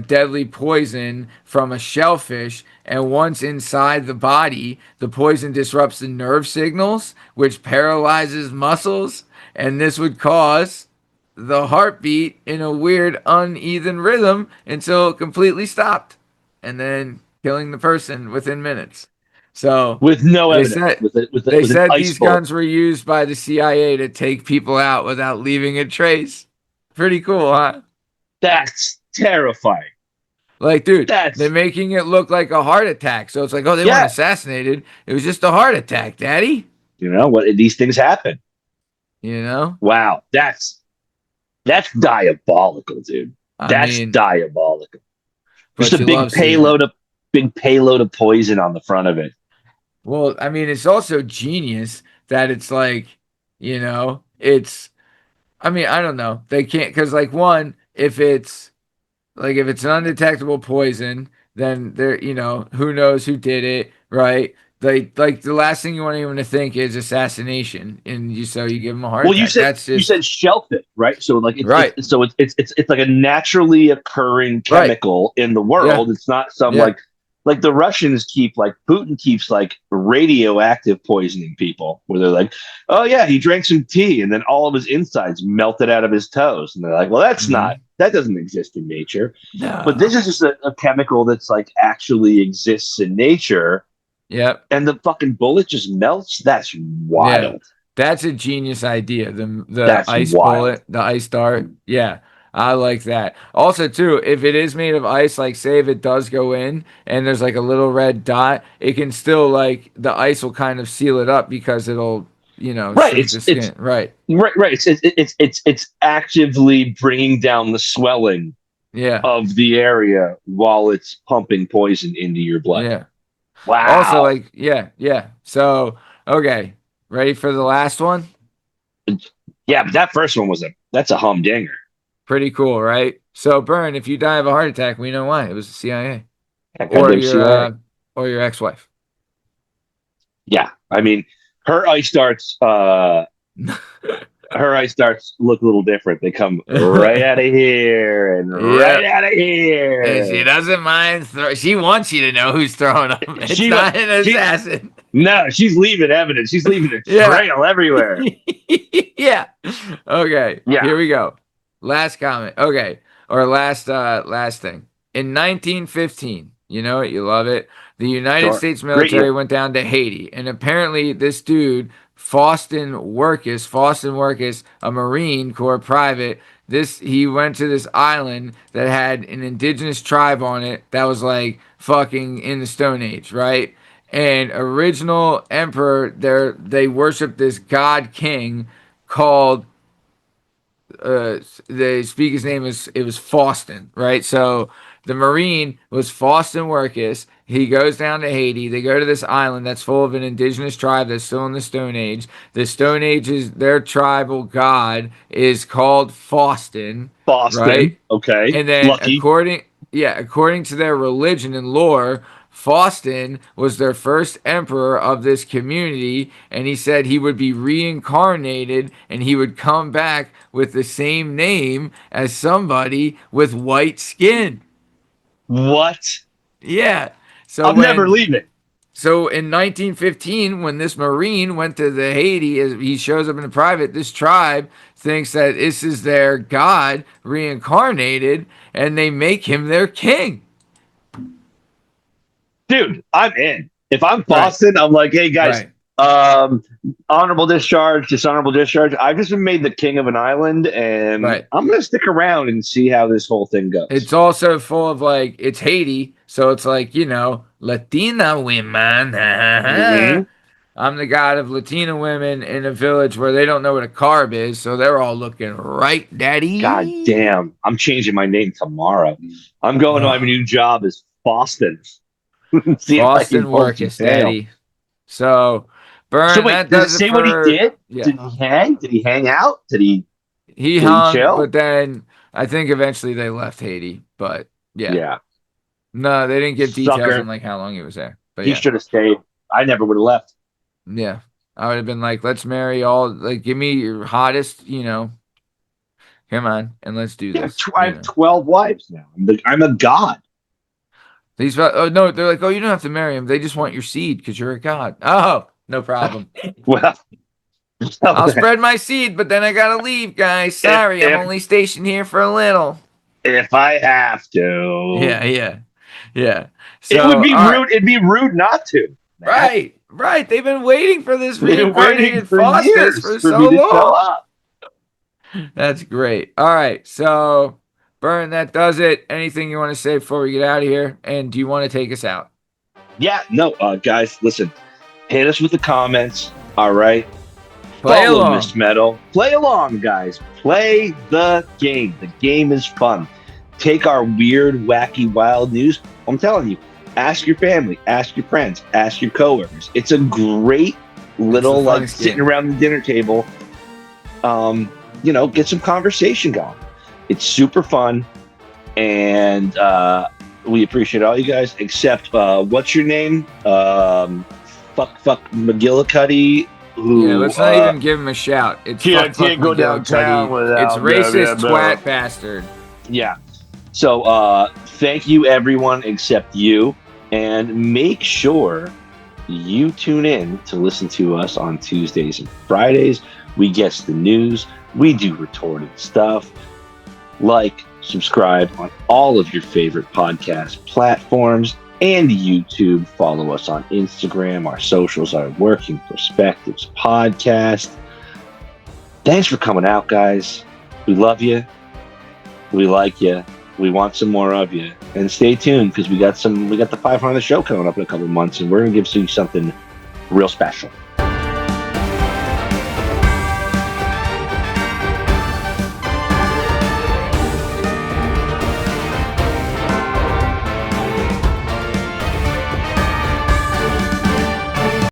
deadly poison from a shellfish. And once inside the body, the poison disrupts the nerve signals, which paralyzes muscles, and this would cause the heartbeat in a weird uneven rhythm until it completely stopped and then killing the person within minutes. So With no they evidence. said With an ice these bullet. guns were used by the CIA to take people out without leaving a trace. Pretty cool, huh? That's terrifying. Like, dude, they're That's making it look like a heart attack. So it's like, oh, they weren't yeah. assassinated. It was just a heart attack, Daddy. You know what? These things happen. You know? Wow. That's diabolical, dude. I That's mean, diabolical. Just but a you love big seeing it. payload of poison on the front of it. Well, I mean, it's also genius that it's like, it's, I mean, I don't know. They can't, because like one, if it's an undetectable poison, then who knows who did it, right? Like the last thing you want anyone to think is assassination, and so you give them a heart Well, attack. That's you just said shellfish, right? So like right, it's like a naturally occurring right. chemical in the Yeah, world. It's not some yeah. like the Russians keep like Putin keeps like radioactive poisoning people where they're like, oh yeah, he drank some tea and then all of his insides melted out of his toes, and they're like, well, Hmm. That doesn't exist in nature. But No. this is just a chemical that's like actually exists in nature, Yep. and the fucking bullet just melts. That's Yeah. wild. That's a genius idea. The That's ice wild. bullet, the ice dart. Yeah. I like that. Also, too, if it is made of ice, like say if it does go in and there's like a little red dot, it can still like the ice will kind of seal it up because it'll, Right. shrink the skin. Right. Right. It's actively bringing down the swelling Yeah. of the area while it's pumping poison into your blood. Yeah. Also, Wow. like, yeah, yeah. So, okay. Ready for the last one? Yeah, but that first one that's a humdinger. Pretty cool, right? So, Burn, if you die of a heart attack, we know why. It was the CIA Yeah, or goddamn CIA. or your ex-wife. Yeah, I mean, her ice darts. Her ice darts look a little different. They come right out of here and right Yep. out of And she here. doesn't mind. She wants you to know who's throwing them. It's She not an she assassin. no, she's leaving evidence. She's leaving a Yeah. trail everywhere. Yeah. Okay. Yeah, Here we go. Last comment. Okay. Or last thing. In 1915, you know it, you love it. The United sure. States Great military year. went down to Haiti, and apparently this dude, Faustin Workus, a Marine Corps private, he went to this island that had an indigenous tribe on it that was like fucking in the Stone Age, right? And original emperor there, they worshiped this god king called they speak his name is it was Faustin, right? So the Marine was Faustin Workus. He goes down to Haiti. They go to this island that's full of an indigenous tribe that's still in the Stone Age. The Stone Age is their tribal god is called Faustin, Boston. right? Okay. And then Lucky. according to their religion and lore, Faustin was their first emperor of this community, and he said he would be reincarnated and he would come back with the same name as somebody with white skin. What? Yeah. So I'm never leaving. so in 1915, when this Marine went to the Haiti, as he shows up in the private, this tribe thinks that this is their god reincarnated, and they make him their king. Dude, I'm in. If I'm Right, Boston, I'm like, hey guys, right, honorable discharge, dishonorable discharge. I've just been made the king of an island, and right. I'm gonna stick around and see how this whole thing goes. It's also full of like it's Haiti, so it's like Latina women. Mm-hmm. I'm the god of Latina women in a village where they don't know what a carb is, so they're all looking right, God daddy. damn, I'm changing my name tomorrow. I'm going to my Oh, new job as Boston. See if I can Boston pull some Workus, tail. daddy. So, So Burn, wait, that does it does it say what he for did? yeah. Did he hang? Did he hang out? He Did he hung, chill? but then I think eventually they left Haiti. But yeah, Yeah, no, they didn't give details on sucker. like how long he was there. But He yeah. should have stayed. I never would have left. Yeah. I would have been like, let's marry all, like, give me your hottest, come on, and let's do Yeah, this, I have 12 wives now. I'm a god. Oh, no, they're like, oh, you don't have to marry him. They just want your seed because you're a god. Oh, no problem. Well, I'll spread my seed, but then I gotta leave, guys. if Sorry, I'm if only stationed here for a little. if I have to, Yeah, yeah, yeah. it would So, be all right. rude. It'd be rude not to. Matt. Right, right. They've been waiting for this They've been waiting reincarnated for Faustus years for for so me to show long. up. That's great. All right. So, Burn, that does it. Anything you want to say before we get out of here? And do you want to take us out? Yeah, no, guys, listen. Hit us with the comments. All right. Play Follow along. Miss Meadow. Play along, guys. Play the game. The game is fun. Take our weird, wacky, wild news. I'm telling you, ask your family, ask your friends, ask your coworkers. It's a great little like sitting around the dinner table. Get some conversation going. It's super fun, and we appreciate all you guys. Except what's your name? Fuck McGillicuddy. Who? Yeah, let's not even give him a shout. It's Can't fuck go downtown McGillicuddy. without It's racist blah, blah, blah. twat bastard. Yeah. So thank you everyone except you, and make sure you tune in to listen to us on Tuesdays and Fridays. We guess the news. We do retorted stuff like Subscribe on all of your favorite podcast platforms and YouTube. Follow us on Instagram. Our socials are Working Perspectives Podcast. Thanks for coming out, guys. We love you. We like you. We want some more of you. And stay tuned because we got the 500th show coming up in a couple of months, and we're going to give you something real special.